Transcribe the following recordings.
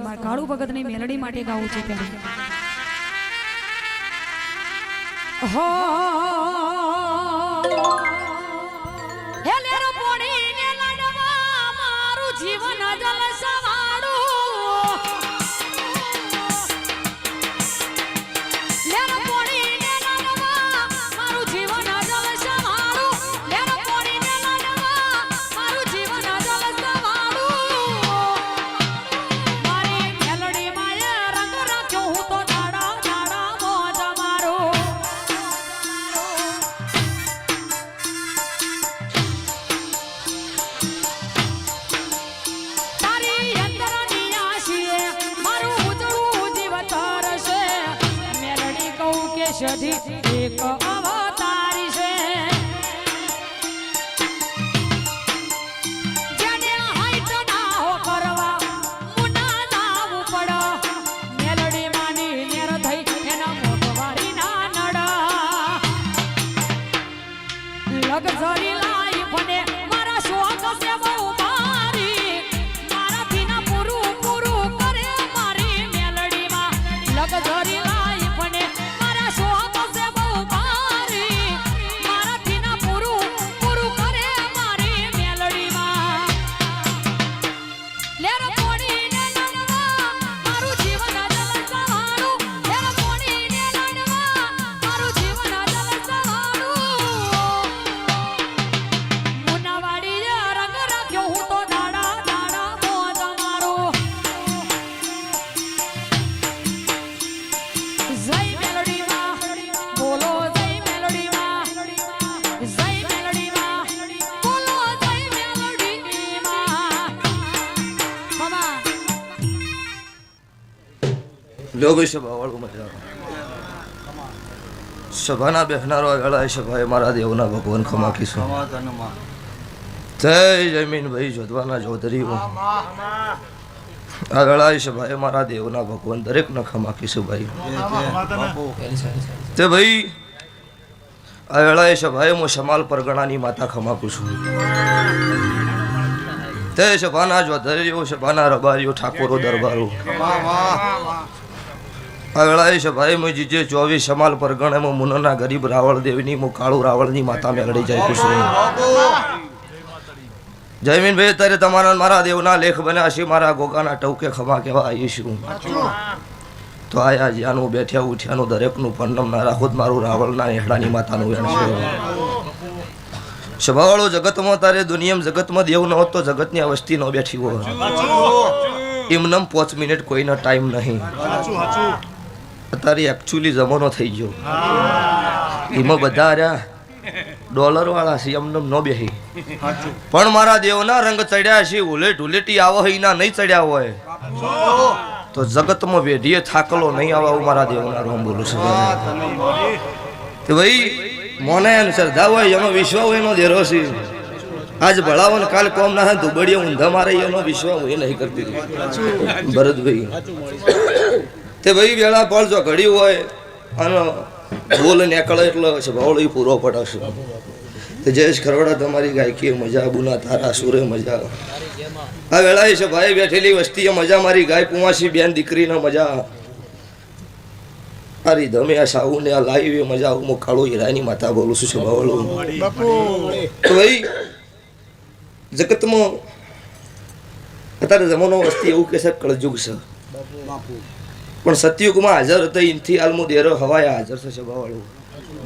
નહીં, મારે કાળુ ભગતની મેલડી માટે ગાવું છે ત્યારે હો હે લેરો પોણીને લાડવા મારું જીવન જલ સવાડું લેરો પોણીને લાડવા મારું જીવન જલ સવાડું લેરો પોણીને લાડવા મારું જીવન જલ સવાડું મારી મેલડી માએ રંગ રાખ્યો હું તો દાડા દાડા મોજ મારો એક અવતારી છે જેને હાઈટ ના હો કરવા મુના નાવું પડ મેલડી માની નેર થઈ એના મોટવારી ના નડા લગઝરી લાઈફ ને મારા શોખ છે બહુ મારી મારાથી ના પૂરું પૂરું કરે મારી મેલડી માં લગઝરી લાઈફ ને મારા શોખ लो भाई सभा वालों मजा सभाना बेहनारो वेला सभाए मारा देवना भगवान खमा कीशो जय जमीन भाई जोधवाना चौधरी आ वेला सभाए मारा देवना भगवान दरेक न खमा कीशो भाई ते भाई आ वेला सभाए मो शमाल परगणानी माता खमा कीशो ते सभाना चौधरीओ सभाना रबारीओ ठाकोरो दरबारो आवेला है भाई मैं जीजे 24 शमाल पर गणे मो मुनना गरीब रावल देवनी मो काळू रावळनी माता मेलडी जाय खुश जयमीन भाई तारे तमारा मारा देवना लेख बने आशी मारा गोगाना टौके खमा केवा आईशु तो आया ज्यानु बैठ्या उठ्यानु दरेकनु पन्नम ना राखोद मारू रावळना हेडानी मातानु वेण छे स्वभाववाळो जगतમાં તારે દુનિયામાં જગતમાં દેવ ન હોત તો જગતની અવસ્થી ન બેઠી હોય એમનમ 5 મિનિટ કોઈનો ટાઈમ નહીં અત્યારે એકચ્યુઅલી જમાનો થઈ ગયો એમાં બધા રહ્યા ડોલર વાળા છે એમનમ ન બેહી પણ મારા દેવના રંગ ચડ્યા છે ઉલેટી આવો એના નહીં ચડ્યા હોય તો જગતમાં વેઢીએ થાકલો નહીં આવે હું મારા દેવના રોમ બોલું છું તો ભાઈ મોને શ્રદ્ધા હોય એનો વિશ્વાસ હોય એનો ધેરો છે આજ ભળાવો ને કાલ કોમ ના થાય દુબડીએ ઊંધા મારે એનો વિશ્વાસ હોય નહીં કરતી ભરતભાઈ તે ભાઈ વેળા પણ જો ઘડી હોય અને બોલ નીકળે એટલે ભાવળો પૂરો પડાશે તે જયેશ ખરવડા તમારી ગાયકી મજા બુના તારા સુરે મજા આ વેળા છે ભાઈ બેઠેલી વસ્તીએ મજા મારી ગાય કુંવાસી બેન દીકરીના મજા અરે ધમે આ સાઉ ને આ લાઈવ મજા હું કાળો હીરાની માતા બોલું છું ભાવળો તો ભાઈ જગતમાં અત્યારે જમાનો વસ્તી એવું કે છે કળજુગ છે પણ સતયુગમાં હાજર હતા ઇનથી હાલમાં દેરો હવાયા હાજર છે સભાવાળું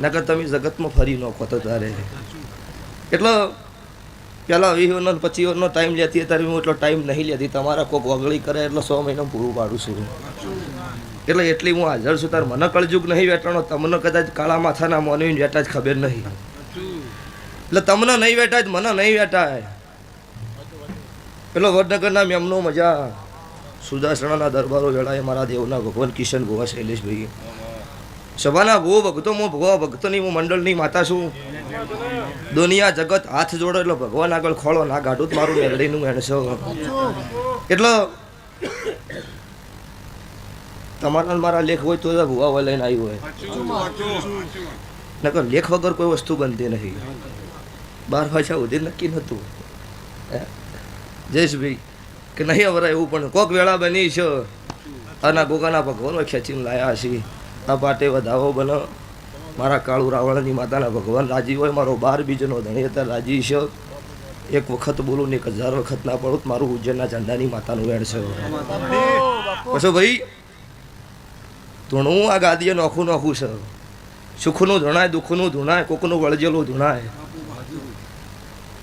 નકર તમે જગતમાં ફરી ન ખોતો તારે એટલે પેલા 20 નો 25 નો ટાઈમ લેતી અત્યારે હું એટલો ટાઈમ નહીં લેતી તમારા કોક વગળી કરે એટલે 100 મહિના પૂરું પાડું છું એટલે એટલી હું હાજર છું તાર મને કળજુગ નહીં વેટાણો તમને કદાચ કાળા માથાના મોને વેટા જ ખબર નહીં એટલે તમને નહીં વેટા જ મને નહીં વેટાય પેલો વડનગરના મેમનો મજા સુદાસણાના દરબારો વેળાએ મારા દેવના ભગવાન કિશન ગોવા શૈલેષભાઈ સભાના ભો ભક્તો હું ભગવા ભક્તની હું મંડળની માતા છું દુનિયા જગત હાથ જોડો એટલે ભગવાન આગળ ખોળો ના ગાઢું મારું મેલડીનું મેણસો એટલે તમારા મારા લેખ હોય તો ભુવા લઈને આવ્યું હોય નકર લેખ વગર કોઈ વસ્તુ બનતી નહીં 12 ભાષા સુધી નક્કી નહોતું જયેશભાઈ કે નહીં અવરાય એવું પણ કોક વેળા બની છે આના ગોગાના ભગવાનો ખેંચીને લાયા છે આ પાટે વધાવો બનો મારા કાળુ રાવણની માતાના ભગવાન રાજી હોય મારો 12 બીજનો ધણી અત્યારે રાજી છે એક વખત બોલું ને 1000 વખત ના પડું તો મારું ઉજ્જૈનના ઝંડાની માતાનું વેણ છે પછી ભાઈ ધૂણું આ ગાદીએ નોખું નોખું છે સુખનું ધૂણાય દુઃખનું ધૂણાય કોકનું વળજેલું ધૂણાય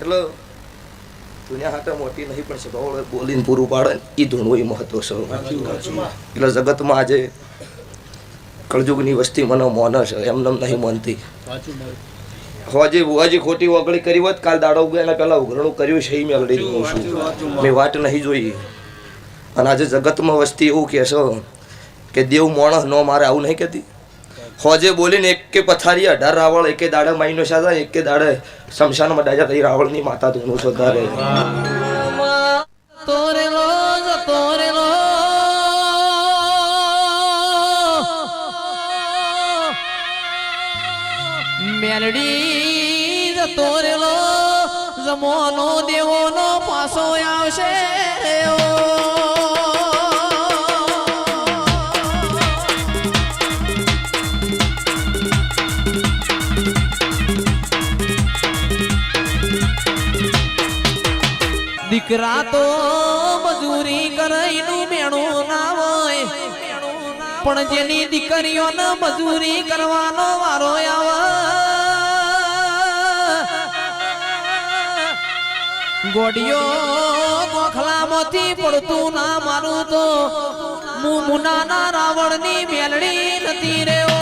એટલે દુનિયા હાટે મોટી નહીં પણ સ્વભાવ બોલીને પૂરું પાડે એ ધૂણવું એ મહત્વ છે એટલે જગતમાં આજે કળજુગની વસ્તી મને મોન છે એમને નહીં માનતી હોજી ખોટી વગડી કરી હોત કાલ દાડો ઉગ્યા એના પહેલા ઉઘરણું કર્યું છે એ મેં લડી દઉં છું મેં વાટ નહીં જોઈ અને આજે જગતમાં વસ્તી એવું કહે છે કે દેવ માણસ ન મારે આવું નહીં કહેતી હોજે બોલીને એક કે પથારી 18 રાવળ એકે દાડે માઈનો સાદા એકે દાડે શમશાનમાં ડાજા થઈ રાવળની માતા ધૂણું સુધારે મેલડી જતો રેલો જમોનો દેવોનો પાસો આવશે દીકરા તો મજૂરી કરાઈનું મેણું ના હોય પણ જેની દીકરીઓને મજૂરી કરવાનો વારો આવે ગોડિયો ગોખલામાંથી પડતું ના મારું તો મુનાના રાવણની મેલડી નથી રેવો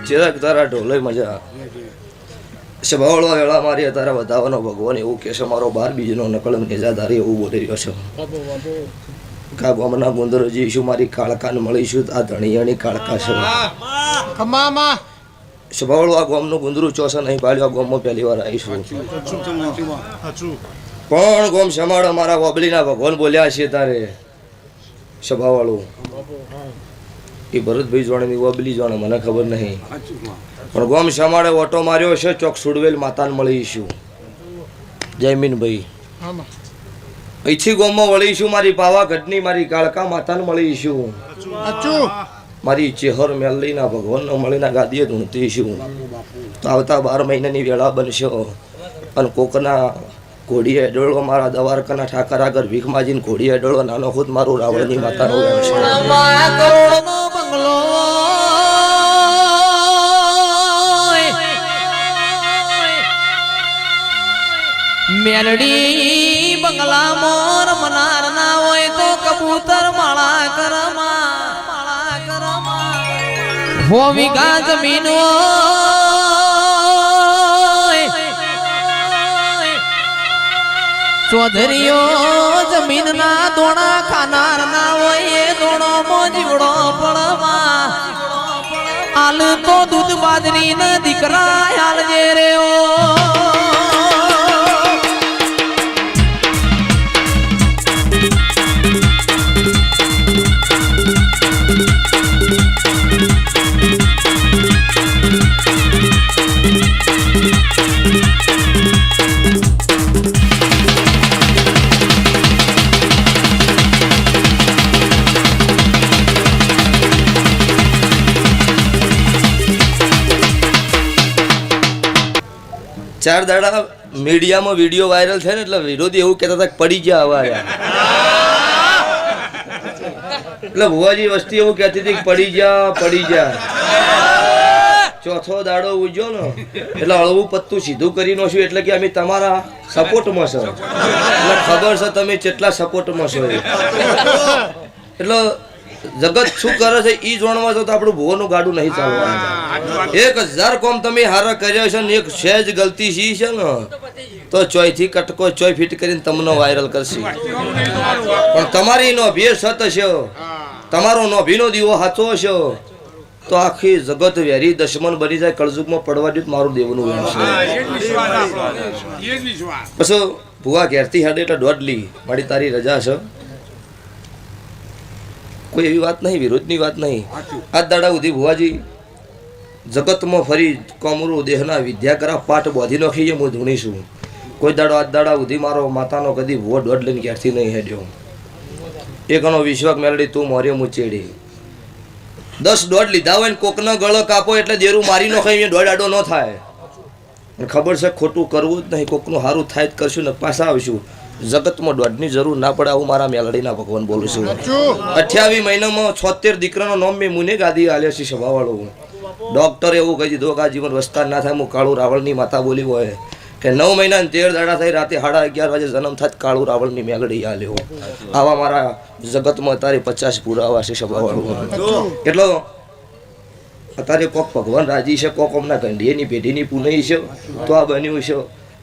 ચિરાગ તારા ઢોલે મજા સ્વભાવળો વેળા મારી તારા વધાવાનો ભગવાન એવું કે છે મારો 12 બીજનો નકળ નેજાધારી એવું બોલી રહ્યો છે કા ગોમના ગુંદરજી શું મારી કાળકાને મળીશું આ ધણીયાની કાળકા છે સ્વભાવળો આ ગોમનું ગુંદરું ચોસે નહીં પાડ્યો આ ગોમમાં પહેલી વાર આવીશું પણ ગોમ સમાડો મારા વબલીના ભગવાન બોલ્યા છે તારે સ્વભાવવાળું એ ભરતભાઈ જોડે વબલી જોડે મને ખબર નહીં પણ ગોમ સમાડે ઓટો માર્યો છે ચોક સુડવેલ માતાને મળીશું જયમીનભાઈ અહીંથી ગોમમાં વળીશું મારી પાવાગઢની મારી કાળકા માતાને મળીશું મારી ચેહર મેલડીના ભગવાનનો મળીના ગાદીએ ધૂણતીશું તો આવતા 12 મહિનાની વેળા બનશે અને કોકના ઘોડીએ ડોળો મારા દવારકાના ઠાકર આગળ ભીખ માજીને ઘોડીએ ડોળો નાનો ખુદ મારું રાવણની માતાનો વેણ મેલડી બંગલા મોર મનાર ના હોય તો કબૂતર માળા કરમાં હો વિઘા જમીન ચૌધરીઓ જમીન ના દોણા ખાનાર ના હોય એ દોણો મોજીવડો પડમાં હાલ તો દૂધ બાજરી ના દીકરા હાલ જે રેઓ ચાર દાડા મીડિયામાં વિડીયો વાયરલ થાય ને એટલે વિરોધી એવું કહેતા હતા કે પડી ગયા હવા એટલે ભુવાજી વસ્તી એવું કહેતી હતી કે પડી જા ચોથો દાડો ઉજ્યો ને એટલે હળવું પત્તું સીધું કરી નો છું એટલે કે અમે તમારા સપોર્ટમાં છો એટલે ખબર છે તમે કેટલા સપોર્ટમાં છો એટલે જગત શું કરે છે ઈ જોણવા છો તો આપણું ભુવાનું ગાડું નહીં ચાલવાનું 1000 કોમ તમે હારા કર્યા છે ને એક સહેજ ગલતી સી છે ને તો ચોયથી કટકો ચોય ફીટ કરીને તમને વાયરલ કરશે પણ તમારી નો ભે સત છે તમારો નો ભીનો દીવો હાચો છે તો આખી જગત વેરી દશમન બની જાય કળજુગમાં પડવા દે મારું દેવનું વેણ છે પછી ભુવા ઘેરથી હાડે એટલે દોડલી મારી તારી રજા છે કોઈ એવી વાત નહીં વિરોધની વાત નહીં આજ દાડા સુધી ભુવાજી જગતમાં ફરી કોમરું દેહના વિદ્યા કરા પાઠ બોધી નાખીએ હું ધૂણીશું કોઈ દાડો આજ દાડા સુધી મારો માતાનો કદી ભુવો દોડ લઈને ઘેરથી નહીં હેડ્યો એકનો વિશ્વાસ મેળડી તું મોર્યો મુચેડી 10 દોડ લીધા હોય ને કોકનો ગળો કાપો એટલે દેરું મારી નો ખાઈ દોડ આડો ન થાય ખબર છે ખોટું કરવું જ નહીં કોકનું સારું થાય જ કરશું ને પાછા આવીશું જગતમાં દોડની જરૂર ના પડે આવું મારા મેલડીના ભગવાન બોલું છું 28 મહિનામાં 76 દીકરાનો નામ મેં મુને ગાદી આલ્યો છે સભાવાળો ડોક્ટર એવું કહી દીધું કે આ જીવન વસ્તાર ના થાય હું કાળુ રાવળની માતા બોલી હોય કે 9 મહિના 13 દાડા થઈ રાતે 11:30 વાગે જન્મ થાય કાળુ રાવળની મેલડી આલ્યો આવા મારા જગતમાં અત્યારે 50 પુરાવા છે સભાવાળો એટલો અત્યારે કોક ભગવાન રાજી છે કોક હમણાં કંઢીએની પેઢીની પુનઈ છે તો આ બન્યું છે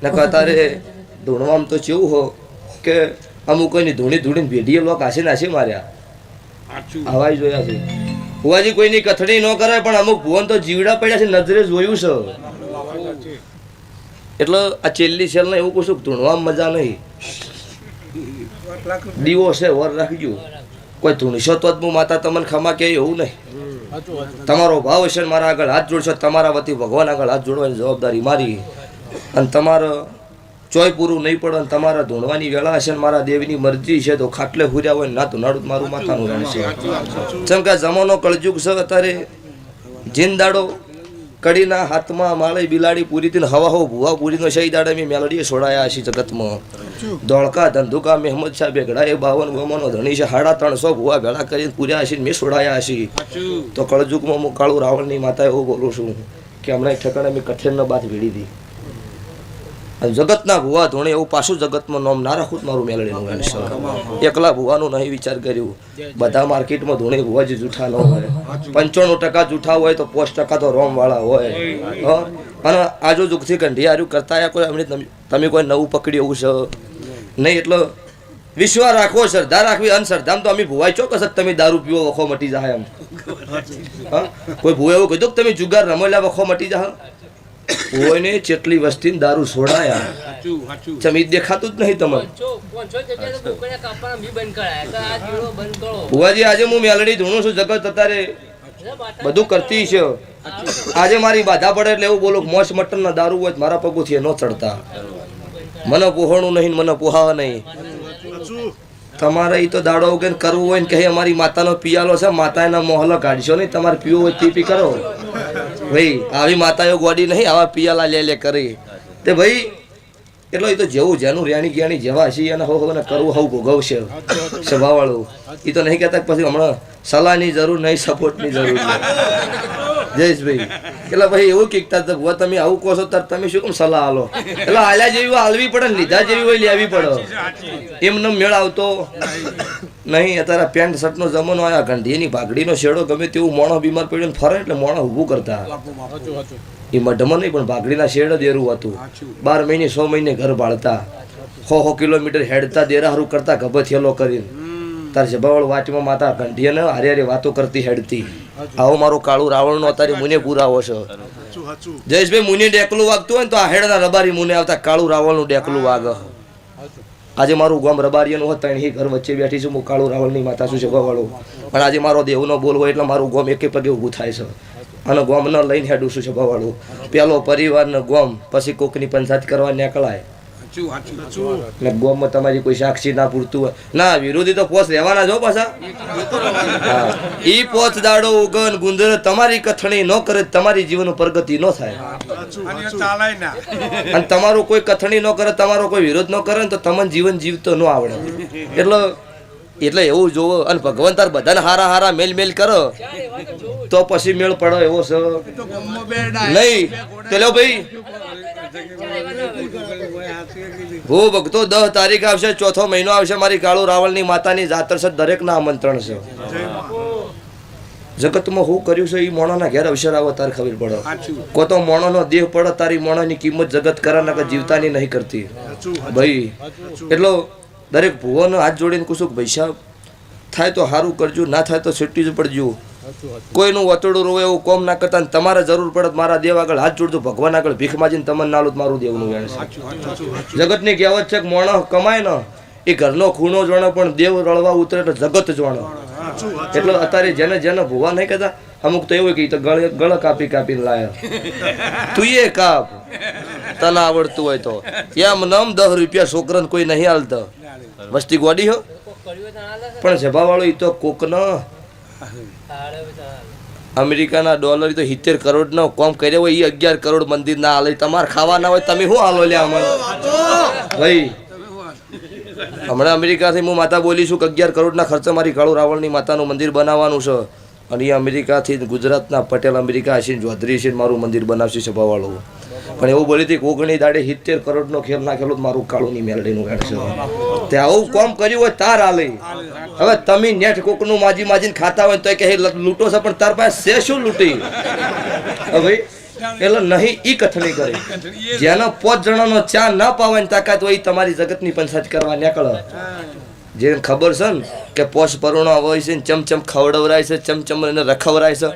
નકર અત્યારે ધૂણવામાં તો કેવું હો કે અમુક કોઈની ધૂણીને ભેડીએ લોક આશે નાશે માર્યા આવા જોયા છે ભુવાજી કોઈની કથડી ન કરાય પણ અમુક ભુવન તો જીવડા પડ્યા છે નજરે જોયું છે એટલે આ છેલ્લી છેલ એવું કહું છું ધૂણવામાં મજા નહીં દીવો છે વર રાખજો કોઈ ધૂણશો તો જ હું માતા તમને ખમા કે એવું નહીં તમારો ભાવ હશે ને મારા આગળ હાથ જોડશો તમારા વતી ભગવાન આગળ હાથ જોડવાની જવાબદારી મારી અને તમારો ચોય પૂરું નહીં પડે અને તમારા ધૂણવાની વેળા હશે ને મારા દેવની મરજી છે તો ખાટલે હુર્યા હોય ના તો નાડું મારું માથાનું રહેશે જેમ કે જમાનો કળજુગ છે અત્યારે જીનદાડો કડીના હાથમાં માળે બિલાડી પૂરી થી હવા હો ભુવા પૂરીનો શહી દાડે મેં મેલડીએ છોડાયા હશે જગતમાં ધોળકા ધંધુકા મેહમદ શાહ બેગડા એ 52 ગોમાનો ધણી છે 350 ભુવા ભેળા કરીને પૂર્યા હશે મેં છોડાયા હશે તો કળજુગમાં હું કાળુ રાવણની માતા એવું બોલું છું કે હમણાં એક ઠેકાણે મેં કઠેરનો બાત ભેડી હતી અને જગતના ભુવા ધોણે એવું પાછું જગતમાં નામ ના રાખું મારું મેલડીનું ગાન એકલા ભુવાનું નહીં વિચાર કર્યું બધા માર્કેટમાં ધોણે ભુવાજી જૂઠા ન હોય 95% જૂઠા હોય તો 5% તો રોમ વાળા હોય અને આજો દુઃખથી કંઢી હાર્યું કરતા કોઈ અમને તમે કોઈ નવું પકડ્યું એવું છે નહીં એટલે વિશ્વાસ રાખવો શ્રદ્ધા રાખવી અંધશ્રદ્ધામાં તો અમે ભુવાઈ ચોક્કસ તમે દારૂ પીવો વખો મટી જાય એમ કોઈ ભુવા એવું કીધું કે તમે જુગાર રમેલા વખો મટી જાય કોઈને ચેટલી વસ્તી દારૂ છોડાયા જમી દેખાતું જ નહીં તમને ભુવાજી આજે હું મેલડી ધૂણું છું જગત અત્યારે બધું કરતી છે આજે મારી બાધા પડે એટલે એવું બોલું મોસ મટન ના દારૂ હોય મારા પગુથી ન ચડતા મને પોહણું નહીં મને પોહાવા નહીં તમારે એ તો દાડો ઉગે કરવું હોય ને કહે અમારી માતાનો પિયાલો છે માતા એના મોહલો કાઢશો નહીં તમારે પીવો હોય તે પી કરો ભાઈ આવી માતાઓ ગોડી નહીં આવા પિયાલા લે કરી તે ભાઈ એટલો એ તો જેવું જેનું રેણી જ્ઞાની જેવા છે એને હો ને કરવું હવું ભોગવશે સ્વભાવવાળું એ તો નહીં કહેતા પછી હમણાં સલાહની જરૂર નહીં સપોર્ટની જરૂર છે જયેશભાઈ એટલે ભાઈ એવું કીકતા ભુવા તમે આવું કહો છો ત્યારે તમે શું કેમ સલાહ આલો એટલે આલ્યા જેવી હાલવી પડે ને લીધા જેવી હોય લેવી પડે એમને મેળ આવતો નહીં અત્યારે પેન્ટ શર્ટનો જમાનો આવ્યા ગંધીની ભાગડીનો શેડો ગમે તેવું મોણો બીમાર પડ્યો ફરે એટલે મોણો ઊભું કરતા એ મઢમાં નહીં પણ ભાગડીના શેડ જ એરું હતું 12 મહિને 100 મહિને ઘર બાળતા 100 કિલોમીટર હેડતા દેરાહારું કરતા ગભ થયેલો કરીને તાર જબાવળ વાટમાં માતા ઘંટીએ ને હારે હારે વાતો કરતી હેડતી આવો મારો કાળુ રાવણનો અત્યારે મુને પુરાવો છે જયેશભાઈ મુને ડેકલું વાગતું હોય ને તો આ હેડના રબારી મુને આવતા કાળુ રાવણનું ડેકલું વાગ આજે મારું ગામ રબારીયાનું હતું અહીં ઘર વચ્ચે બેઠી છું હું કાળુ રાવણની માતા છું જબાવાળો પણ આજે મારો દેવનો બોલ હોય એટલે મારું ગામ એકે પગે ઊભું થાય છે અને ગામ ન લઈને હેડું છું જબાવાળું પેલો પરિવારનો ગામ પછી કોકની પંચાયત કરવા નીકળાય ને ગામમાં તમારી કોઈ સાક્ષી ના પૂરતું હોય ના વિરોધી તો પોસ રહેવાના જો પાછા ઈ પોચ દાડો ઉગન ગુંદર તમારી કથણી ન કરે તમારી જીવન પ્રગતિ ન થાય અને તમારું કોઈ કથણી ન કરે તમારો કોઈ વિરોધ ન કરે ને તો તમને જીવન જીવતો ન આવડે એટલે એવું જોવો અને ભગવાન તાર બધાને હારા હારા મેલ કરો તો પછી મેળ પડો એવો છે નહીં ચલો ભાઈ હું ભક્તો 10 તારીખ આવશે 4થો મહિનો આવશે મારી કાળુ રાવણની માતાની જાતર છે દરેક ના આમંત્રણ છે જગતમાં હું કર્યું છે એ મોણાના ઘેર અવસર આવો તારે ખબર પડે કો તો મોણાનો દેહ પડે તારી મોણાની કિંમત જગત કરાના કે જીવતાની નહીં કરતી ભાઈ એટલો દરેક ભુવાનો હાથ જોડીને કુસુક ભાઈ સાહેબ થાય તો સારું કરજો ના થાય તો છૂટી જ પડજો કોઈનું વતોડું રોવે એવું કોમ ના કરતા, ને તમારે જરૂર પડે તો મારા દેવ આગળ હાથ જોડજો, ભગવાન આગળ ભીખ માજીને તમને નાલું મારું દેવનું વેણ છે. જગતની કહેવત છે કે મોણસ કમાય ને એ ઘરનો ખૂણો જોણે, પણ દેવ રળવા ઉતરે એટલે જગત જોણે. એટલે અત્યારે જેને જેને ભૂવા નહીં કહેતા, અમુક તો એવું કે ઈ તો ગળ કાપી કાપીને લાયા, તું એ કાપ તને આવડતું હોય તો. એમ નમ 10 રૂપિયા છોકરાને કોઈ નહીં હાલતા, વસ્તી ગોડી હો. પણ જભાવાળો ઈ તો કોકનો અમેરિકાના ડોલર તો 70 કરોડનો કોમ કર્યો હોય, એ 11 કરોડ મંદિર ના હાલે. તમારે ખાવા ના હોય તમે શું હાલો લ્યા અમને ભાઈ? હમણાં અમેરિકાથી હું માતા બોલી છું કે 11 કરોડના ખર્ચે મારી કાળુ રાવણની માતાનું મંદિર બનાવવાનું છે. અને એ અમેરિકાથી ગુજરાતના પટેલ અમેરિકા હસીને ચૌધરી હસીને મારું મંદિર બનાવશે સભાવાળું. પણ એવું બોલી હતી કોકણી દાડે 70 કરોડનો ખેલ નાખેલો મારું કાળુની મેલડીનું ગાડ છે. તે આવું કોમ કર્યું હોય તાર હાલે. હવે તમે નેટ કોકનું માજી માજીને ખાતા હોય તો કે લૂંટો છે, પણ તાર પાસે છે શું લૂંટી? હવે એટલે નહીં ઈ કથણી કરે. જેના 5 જણાનો ચા ના પાવાની તાકાત હોય તમારી જગતની પંચાયત કરવા નીકળે. જેને ખબર છે ને કે પોષ પરુણો હોય છે, ચમચમ ખવડાવરાય છે, ચમચમ એને રખવરાય છે,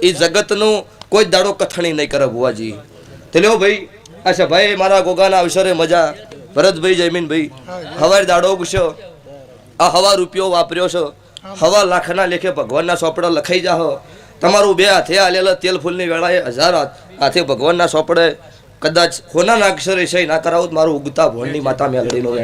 એ જગતનું કોઈ દાડો કથણી નહીં કરે ભુવાજી. તો લ્યો ભાઈ, અચ્છા ભાઈ મારા ગોગાના અવસરે મજા. ભરતભાઈ જયમીનભાઈ હવારે દાડો ઉગશો, આ હવા રૂપિયો વાપર્યો છો, હવા લાખના લેખે ભગવાનના સોપડા લખાઈ જાહો. તમારું 2 હાથે આલેલા તેલ ફૂલની વેળાએ 1000 હાથે ભગવાનના સોપડે કદાચ હોના અક્ષરે સહી ના કરાવું મારું ઉગતા ભોળની માતા મેલડીનો